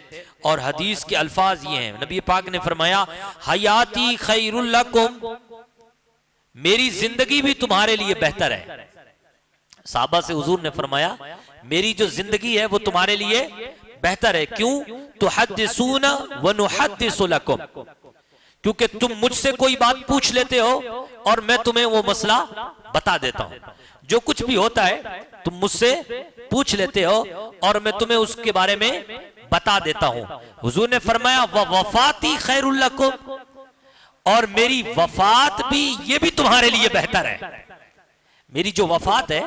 A: और हदीस के अल्फाज ये हैं, नबी पाक ने फरमाया हयाती खैरुल लकुम, मेरी जिंदगी भी तुम्हारे लिए बेहतर है। साहबा से हुजूर ने फरमाया मेरी जो जिंदगी है वो तुम्हारे लिए बेहतर है। क्यों? तुहद्दिसूना व नुहद्दिसु लकुम, क्योंकि तुम मुझसे कोई बात पूछ लेते हो और मैं तुम्हें वो मसला बता देता हूं। जो कुछ भी होता है तुम मुझसे पूछ लेते हो और मैं तुम्हें उसके बारे में बता देता हूं। हुजूर ने फरमाया व वफाती खैरुल लकुम, और मेरी वफात भी, ये भी तुम्हारे लिए बेहतर है। मेरी जो वफात है,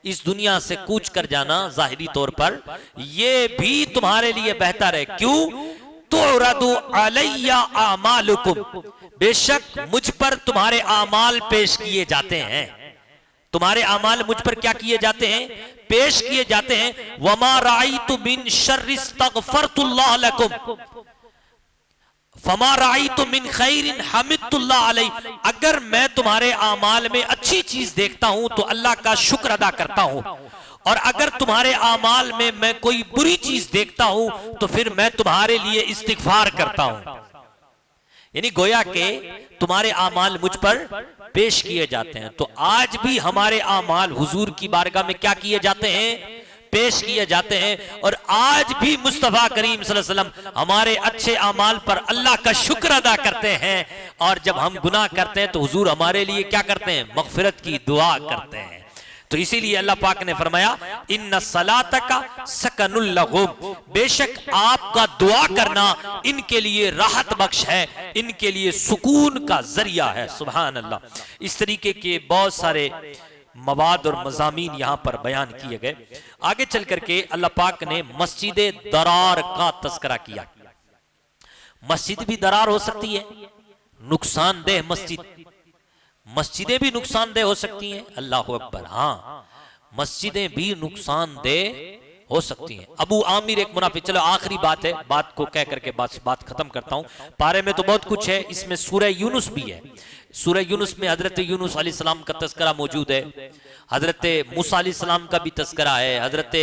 A: इस दुनिया से कूच कर जाना जाहिरी तौर पर, ये भी तुम्हारे लिए बेहतर है। क्यों? तुरदु अलैया आमालुकुम, बेशक मुझ पर तुम्हारे आमाल पेश किए जाते हैं। तुम्हारे आमाल मुझ पर क्या किए जाते हैं? पेश किए जाते हैं। वमा राइतु मिन शर्रि इस्तगफरतुल्लाह लकुम फमा राइतु मिन खैरिन हमिदुल्लाह अलैहि, अगर मैं तुम्हारे आमाल में अच्छी चीज देखता हूं तो अल्लाह का शुक्र अदा करता हूं, और अगर तुम्हारे आमाल में मैं कोई बुरी चीज देखता हूं तो फिर मैं तुम्हारे लिए इस्तिगफार करता हूं। यानी गोया के तुम्हारे आमाल मुझ पर पेश किए जाते हैं। तो आज भी हमारे आमाल हुजूर की बारगाह में क्या किए जाते हैं? पेश किए जाते हैं। और आज भी मुस्तफा करीम सल्लल्लाहु अलैहि वसल्लम हमारे अच्छे आमाल पर अल्लाह का शुक्र अदा करते हैं, और जब हम गुनाह करते हैं तो हुजूर हमारे लिए क्या करते हैं? मगफिरत की दुआ करते हैं। तो इसीलिए अल्लाह पाक ने फरमाया इन्ना सलातका सकनुल लहुम, बेशक आपका दुआ करना इनके लिए राहत बख्श है, इनके लिए सुकून का जरिया है। सुभान अल्लाह। इस तरीके के बहुत सारे मवाद और मज़ामीन यहाँ पर बयान किए गए। आगे चल करके अल्लाह पाक ने मस्जिद दरार का तस्करा किया। मस्जिद भी दरार हो सकती है, नुकसानदेह मस्जिद, मस्जिदें भी नुकसानदेह हो सकती हैं। अल्लाह अकबर। हाँ, मस्जिदें भी नुकसानदेह हो सकती हैं। अबू आमिर एक मुनाफिक, चलो आखिरी बात है, बात को कह करके बात खत्म करता हूं। पारे में तो बहुत कुछ है, इसमें सूरह यूनुस भी है। सूरह यूनुस में हजरत यूनुस अलैहिस्सलाम का तस्करा मौजूद है, हजरत मूसा अलैहिस्सलाम का भी तस्करा है, हजरत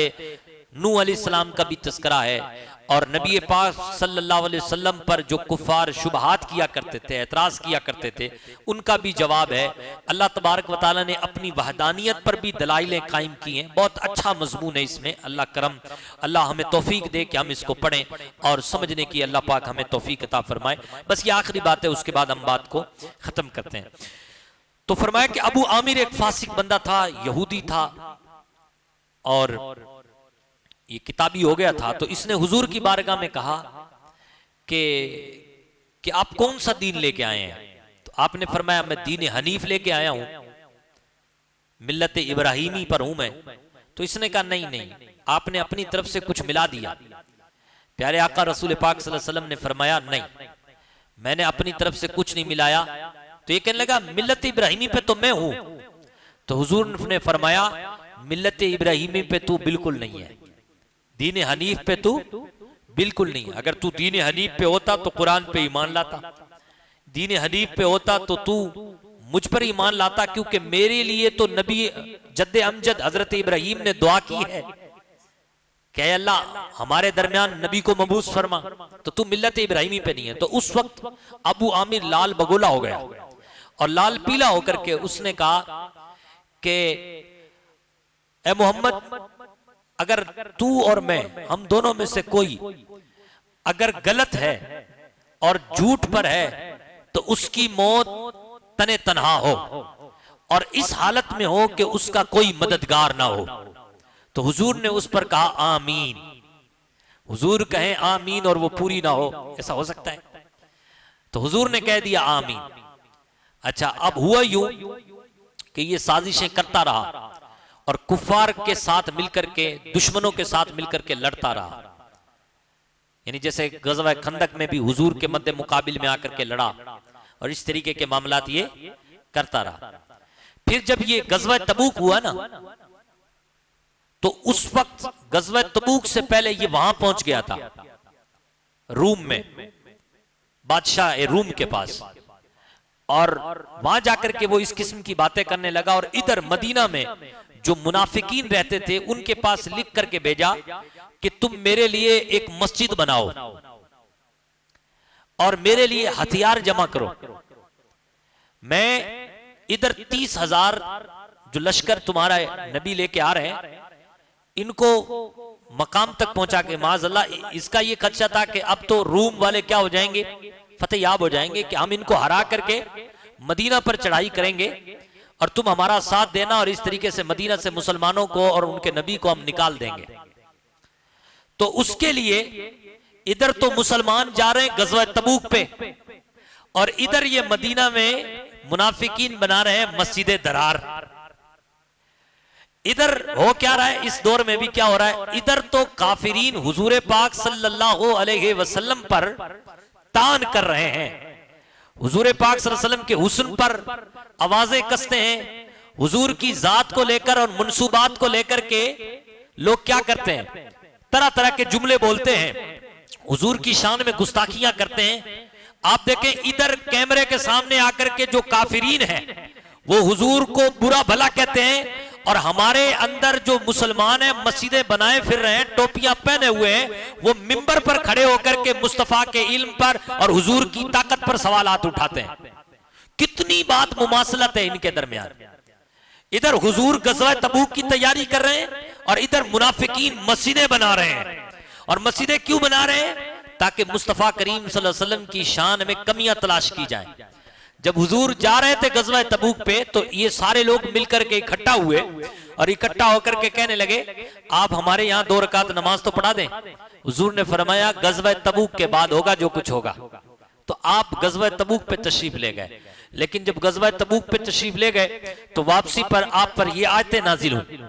A: नूह अलैहिस्सलाम का भी तस्करा है, और नबी पाक सल्लल्लाहु अलैहि वसल्लम पर जो कुफार शुबहात किया करते थे, एतराज किया करते थे, उनका भी जवाब है। अल्लाह तबारक व तआला ने अपनी वहदानियत पर भी दलाइलें कायम की हैं। बहुत अच्छा मजमून है इसमें। अल्लाह करम, अल्लाह हमें तौफीक दे कि हम इसको पढ़ें और समझने की अल्लाह पाक हमें तौफीक अता फरमाए। बस ये आखिरी बात है, उसके बाद हम बात को खत्म करते हैं। तो फरमाया कि अबू आमिर एक फासिक बंदा था, यहूदी था और ये किताबी हो गया था। तो इसने हुजूर की बारगाह में कहा कि आप कौन सा दीन लेके आए हैं? तो आपने फरमाया मैं दीन हनीफ लेके आया हूं, मिल्लत इब्राहिमी पर हूं मैं। तो इसने कहा नहीं नहीं, आपने अपनी तरफ से कुछ मिला दिया। प्यारे आका रसूल पाक सल्लल्लाहु अलैहि वसल्लम ने फरमाया नहीं, मैंने अपनी तरफ से कुछ नहीं मिलाया। तो ये कहने लगा मिल्लत इब्राहिमी पे तो मैं हूं। तो हुजूर ने फरमाया मिल्लत इब्राहिमी पे तू बिल्कुल नहीं है, दीन हनीफ पे तू बिल्कुल नहीं। अगर तू दीन हनीफ पे होता तो कुरान पे ईमान लाता, दीन हनीफ पे होता तो तू मुझ पर ईमान लाता, क्योंकि मेरे लिए तो नबी जद्दे अमजद हजरत इब्राहिम ने दुआ की है कि अल्लाह हमारे दरमियान नबी को मबूस फरमा, तो तू मिल्लत इब्राहिमी पे नहीं है। तो उस वक्त अबू आमिर लाल बगोला हो गया और लाल पीला होकर के उसने कहा कि ए मोहम्मद, अगर तू और मैं, हम दोनों में से कोई अगर गलत है और झूठ पर है तो उसकी मौत तने तन्हा हो और इस हालत में हो कि उसका कोई मददगार ना हो। तो हुजूर ने उस पर कहा आमीन। हुजूर कहें आमीन और वो पूरी ना हो, ऐसा हो सकता है? तो हुजूर ने कह दिया आमीन। अच्छा, अब हुआ यूं कि ये साजिशें करता रहा और कुफार के साथ मिलकर के, दुश्मनों के साथ मिलकर के लड़ता रहा। यानी जैसे गज़वा खंदक में भी हुजूर के मध्य मुकाबिल में आकर के लड़ा और इस तरीके के मामलात ये करता रहा। फिर जब ये गज़वा तबूक हुआ ना, तो उस वक्त गज़वा तबूक से पहले ये वहां पहुंच गया था रूम में, बादशाह रूम के पास, और वहां जाकर के वो इस किस्म की बातें करने लगा। और इधर मदीना में जो मुनाफिकीन रहते थे उनके पास लिख करके भेजा कि तुम मेरे लिए एक मस्जिद बनाओ और मेरे लिए हथियार जमा करो। मैं इधर 30,000 जो लश्कर तुम्हारा नबी लेके आ रहे हैं, इनको मकाम तक पहुंचा के, माज़अल्लाह इसका ये खदशा था कि अब तो रूम वाले क्या हो जाएंगे, फतेहयाब हो जाएंगे, कि हम इनको हरा करके मदीना पर चढ़ाई करेंगे और तुम हमारा साथ देना और इस तरीके से मदीना से मुसलमानों को और उनके नबी को हम निकाल देंगे। तो उसके लिए इधर तो मुसलमान जा रहे हैं गज़वा तबूक पे और इधर ये मदीना में मुनाफिकीन बना रहे हैं मस्जिद दरार। इधर हो क्या रहा है, इस दौर में भी क्या हो रहा है, इधर तो काफिरीन हुजूर पाक सल्लल्लाहु अलैहि वसल्लम पर तान कर रहे हैं, हुजूर पाक सल्लल्लाहु अलैहि वसल्लम के हुस्न पर आवाजें कसते हैं, हुजूर की जात को लेकर और मंसूबात को लेकर के लोग क्या करते हैं, तरह तरह के जुमले बोलते हैं, हुजूर की शान में गुस्ताखियां करते हैं। आप देखें इधर कैमरे के सामने आकर के जो काफिरीन हैं वो हुजूर को बुरा भला कहते हैं, और हमारे अंदर जो मुसलमान हैं मस्जिदें बनाए फिर रहे हैं, टोपियां पहने हुए हैं, वो मिंबर पर खड़े होकर के मुस्तफा के इल्म पर और हुजूर की ताकत पर सवालात उठाते हैं। कितनी बात मुमासलत है इनके दरमियान। इधर हुजूर गज़वा तबूक की तैयारी कर रहे हैं और इधर मुनाफिकीन मस्जिदें बना रहे हैं। और मस्जिदें क्यों बना रहे हैं? ताकि मुस्तफा करीम सल्लल्लाहु अलैहि वसल्लम की शान में कमियां तलाश की जाएं। जब हुजूर जा रहे थे गज़वा तबूक पे तो ये सारे लोग मिलकर के इकट्ठा हुए और इकट्ठा होकर के कहने लगे आप हमारे यहाँ 2 रकात नमाज तो पढ़ा दें। हुजूर ने फरमाया गज़वा तबूक के बाद होगा जो कुछ होगा। तो आप गज़वा तबूक पे तशरीफ ले गए, लेकिन जब गज़वा तबूक पे तशरीफ ले गए तो वापसी पर आप पर ये आयतें नाजिल हुई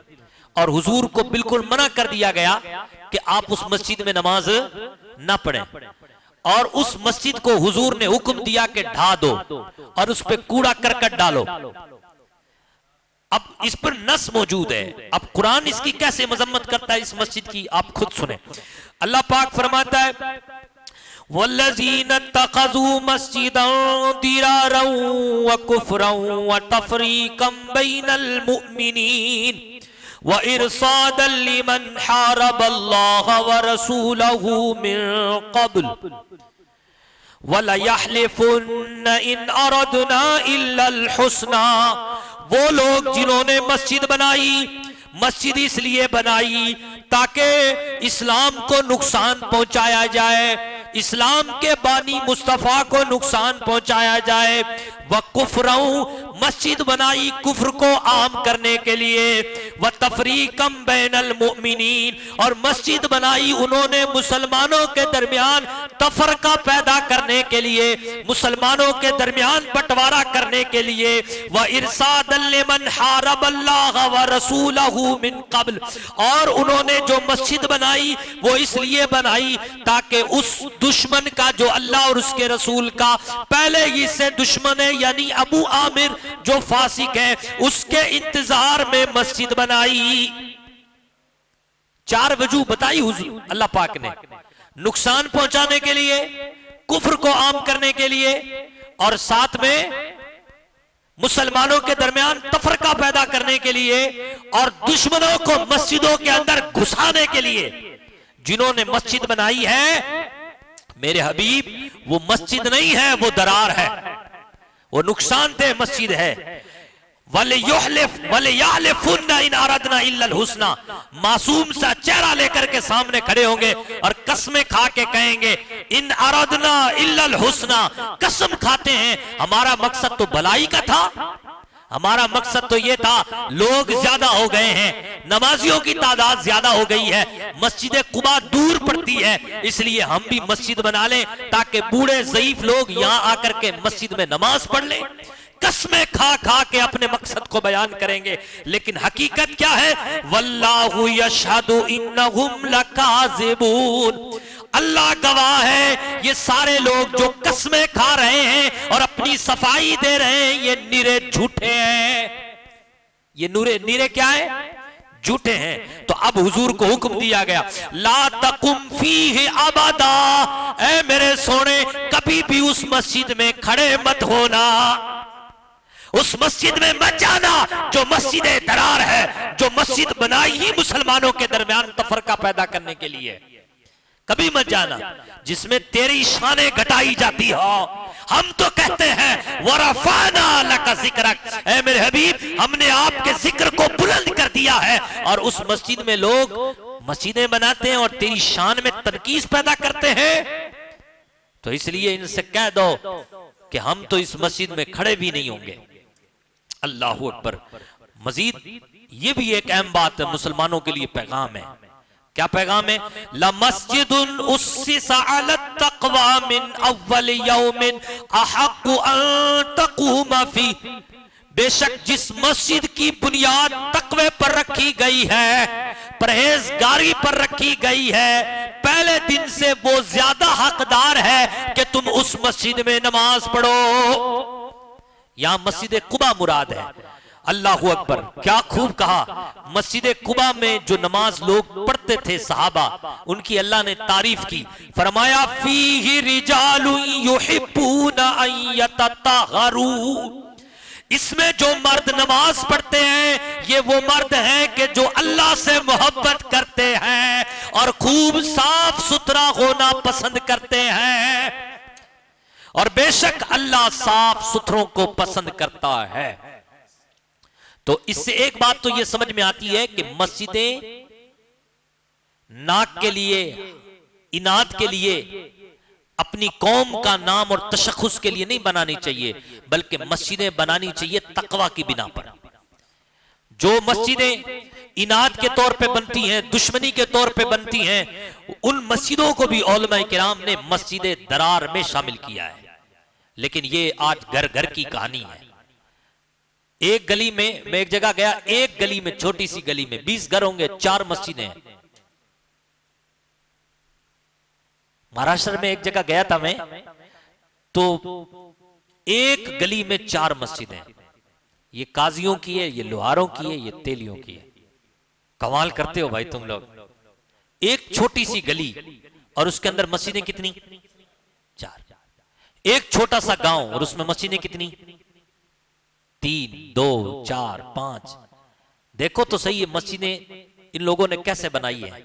A: और हुजूर को बिल्कुल मना कर दिया गया कि आप उस मस्जिद में नमाज ना पढ़ें, और उस मस्जिद को हुजूर ने हुक्म दिया कि ढा दो और उस पे कूड़ा करकट डालो। अब इस पर नस मौजूद है, अब कुरान इसकी कैसे मजम्मत करता है इस मस्जिद की, आप खुद सुने। अल्लाह पाक फरमाता है वल्लज़ीना तख़ज़ू मस्जिदन दिरारन व कुफ्रन व तफ़रीक़न बैनल मुअमिनीन व इरसादन लिमन हारबल्लाह व रसूलहू मिन क़ब्ल वला यहलिफुन्न इन अरदना इल्लल हुस्ना। वो लोग जिन्होंने मस्जिद बनाई, मस्जिद इसलिए बनाई ताकि इस्लाम को नुकसान पहुंचाया जाए, इस्लाम के बानी मुस्तफा को नुकसान पहुंचाया जाए। व कुफ्रऊ, मस्जिद बनाई कुफ्र को आम करने के लिए। व तफरीकम बैनल मुमिनीन, और मस्जिद बनाई उन्होंने मुसलमानों के दरमियान तफरका पैदा करने के लिए, मुसलमानों के दरमियान बंटवारा करने के लिए। व इरसादल लिमन हारबल्लाह व रसूलहू मिन क़ब्ल, और उन्होंने जो मस्जिद बनाई वो इसलिए बनाई ताकि उस दुश्मन का जो अल्लाह और उसके रसूल का पहले ही से दुश्मन है, यानी अबू आमिर जो फासिक है, उसके इंतजार में मस्जिद बनाई। 4 वजू बताई हुजूर अल्लाह पाक ने, नुकसान पहुंचाने के लिए, कुफ्र को आम करने के लिए, और साथ में मुसलमानों के दरमियान तफरका पैदा करने के लिए, और दुश्मनों को मस्जिदों के अंदर घुसाने के लिए। जिन्होंने मस्जिद बनाई है मेरे हबीब, वो मस्जिद नहीं है, वो दरार है, वो नुकसानदेह मस्जिद है। मासूम सा चेहरा लेकर के सामने खड़े होंगे और कसमें खा के कहेंगे इन अरदना इल्लल हुस्ना, कसम खाते हैं हमारा मकसद तो भलाई का था, हमारा मकसद तो ये था। लोग ज्यादा हो गए हैं, नमाजियों की तादाद ज्यादा हो गई है, मस्जिद कुबा दूर पड़ती है, इसलिए हम भी मस्जिद बना लें ताकि बूढ़े ज़ईफ लोग यहां आकर के मस्जिद में नमाज पढ़ लें। कसमें खा खा के अपने मकसद को बयान करेंगे, लेकिन हकीकत क्या है? वल्लाहु यशहदु इन्नहुम लकाज़िबून, अल्लाह गवाह है, ये सारे लोग जो कसमें खा रहे हैं और अपनी सफाई दे रहे हैं, ये निरे झूठे हैं। ये निरे क्या है? झूठे हैं। तो अब हुजूर को हुक्म दिया गया, ला तकुम फीहि अबदा, ऐ मेरे सोने कभी भी उस मस्जिद में खड़े मत होना, उस मस्जिद में मत जाना जो मस्जिद दरार है, जो मस्जिद बनाई ही मुसलमानों के दरमियान तफरका पैदा करने के लिए। कभी मत जाना जिसमें तेरी शाने घटाई जाती हो। हम तो कहते हैं वरफाना लका जिक्रक, ऐ मेरे हबीब हमने आपके जिक्र को बुलंद कर दिया है, और उस मस्जिद में लोग मस्जिदें बनाते हैं और तेरी शान में तनकीस पैदा करते हैं। तो इसलिए इनसे कह दो कि हम तो इस मस्जिद में खड़े भी नहीं होंगे। अल्लाह अकबर। मजीद ये भी एक अहम बात है, मुसलमानों के लिए पैगाम है। क्या पैगाम है? ला मस्जिदुन उस्सिसा अला तक़वा मिन अव्वल यौमिन अहक्कु अन तक़ूम फी, बेशक जिस मस्जिद की बुनियाद तकवे पर रखी गई है, परहेजगारी पर रखी गई है, पहले दिन से वो ज्यादा हकदार है कि तुम उस मस्जिद में नमाज पढ़ो। यहां मस्जिद कुबा मुराद है। अल्लाहु अकबर, क्या खूब कहा। मस्जिद कुबा में जो नमाज लोग पढ़ते थे सहाबा, उनकी अल्लाह ने तारीफ की, फरमाया फीहि रिजालुन युहिब्बूना अन यततहरू, इसमें जो मर्द नमाज पढ़ते हैं ये वो मर्द हैं कि जो अल्लाह से मोहब्बत करते हैं और खूब साफ सुथरा होना पसंद करते हैं, और बेशक अल्लाह साफ सुथरों को पसंद करता है। तो इससे एक बात तो ये समझ में आती है कि मस्जिदें नाक के लिए, इनाद के लिए, अपनी कौम का नाम और तशख्खुस के लिए नहीं बनानी चाहिए, बल्कि मस्जिदें बनानी चाहिए तकवा की बिना पर। जो मस्जिदें इनाद के तौर पे बनती हैं, दुश्मनी के तौर पे बनती हैं, उन मस्जिदों को भी उलमा किराम ने मस्जिद दरार में शामिल किया है। लेकिन ये आज घर घर की कहानी है। एक गली में, मैं एक जगह गया, एक गली में, छोटी सी गली में 20 घर होंगे, 4 मस्जिदें। महाराष्ट्र में एक जगह गया था मैं, तो एक गली में 4 मस्जिदें। ये काजियों की है, ये लोहारों की है, ये तेलियों की है। कमाल करते हो भाई तुम लोग। एक छोटी सी गली और उसके अंदर मस्जिदें कितनी? 4। एक छोटा सा गांव और उसमें मस्जिदें कितनी? 3, 2, 4, 5। देखो तो सही है मस्जिदें इन लोगों ने कैसे बनाई है।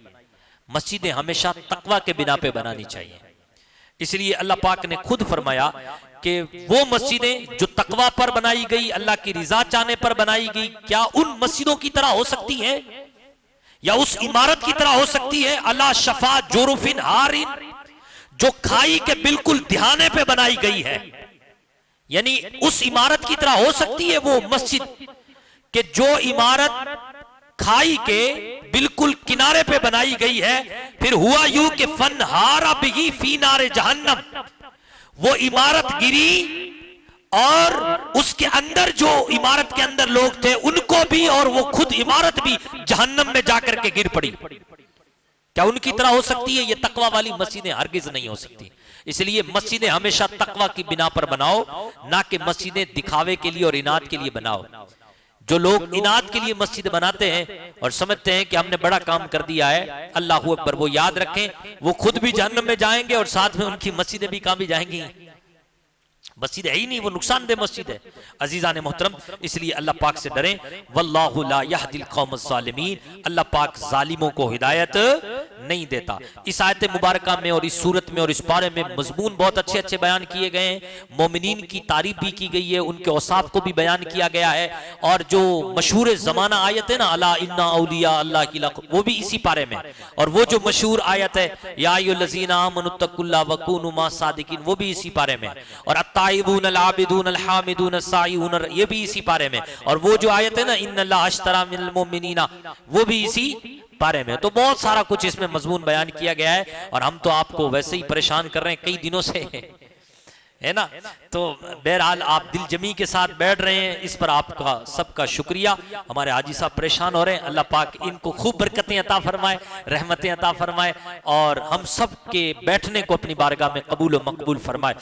A: मस्जिदें हमेशा तकवा के बिना पे बनानी चाहिए। इसलिए अल्लाह पाक ने खुद फरमाया कि वो मस्जिदें जो तकवा पर बनाई गई, अल्लाह की रिजा चाहने पर बनाई गई, क्या उन मस्जिदों की तरह हो सकती है या उस इमारत की तरह हो सकती है? अल्लाह शफा जोरुफिन हारिन, जो खाई के बिल्कुल ध्याने पे बनाई गई है, यानी उस इमारत की तरह हो सकती है वो मस्जिद कि जो इमारत खाई के बिल्कुल किनारे पे बनाई गई है, फिर हुआ यूं कि फनहारा बिही फी नारे जहन्नम, वो इमारत गिरी और उसके अंदर जो इमारत के अंदर लोग थे उनको भी और वो खुद इमारत भी जहन्नम में जाकर के गिर पड़ी। क्या उनकी तरह हो सकती है? ये तकवा वाली मस्जिदें हरगिज नहीं हो सकती। इसलिए मस्जिदें हमेशा तकवा की बिना पर बनाओ, ना कि मस्जिदें दिखावे के लिए और इनाद के लिए बनाओ। जो लोग इनाद के लिए मस्जिद बनाते हैं और समझते हैं कि हमने बड़ा काम कर दिया है, अल्लाहू अकबर, वो याद रखें वो खुद भी जहन्नम में जाएंगे और साथ में उनकी मस्जिदें भी कहां भी जाएंगी। मस्जिद है ही नहीं, वो नुकसानदेह मस्जिद है। अजीजा ने मोहतरम, इसलिए अल्लाह पाक से डरें। वल्लाहु ला यहदिल कौम ज़ालिमीन, अल्लाह पाक जालिमों को हिदायत नहीं देता। इस आयत मुबारका में और इस सूरत में और इस पारे में मजमून बहुत अच्छे अच्छे बयान किए गए हैं। मोमिनीन की तारीफ भी की गई है, उनके औसाफ को भी बयान किया गया है। और जो मशहूर ज़माना आयत है ना, अला इन्ना औलिया अल्लाह की लक़, वो भी इसी पारे में। और वो जो मशहूर आयत है या अय्युहल्लज़ीना आमनुत्तकुल्लाह वकूनु मा सादिकीन, वो भी इसी पारे में। और ताइबून अल आबिदून अल हामिदून अस्साइऊन, ये भी इसी पारे में। और वो जो आयत है ना, इन्नल्लाह अश्तरा मिनल मुमिनीना, वो भी इसी पारे में। तो बहुत सारा कुछ इसमें मजमून बयान किया गया है। और हम तो आपको वैसे ही परेशान कर रहे हैं कई दिनों से, है ना। तो बहरहाल आप दिल जमी के साथ बैठ रहे हैं, इस पर आपका सबका शुक्रिया। हमारे हाजी साहब परेशान हो रहे हैं, अल्लाह पाक इनको खूब बरकतें अता फरमाए, रहमतें अता फरमाए और हम सब के बैठने को अपनी बारगाह में कबूल व मकबूल फरमाए।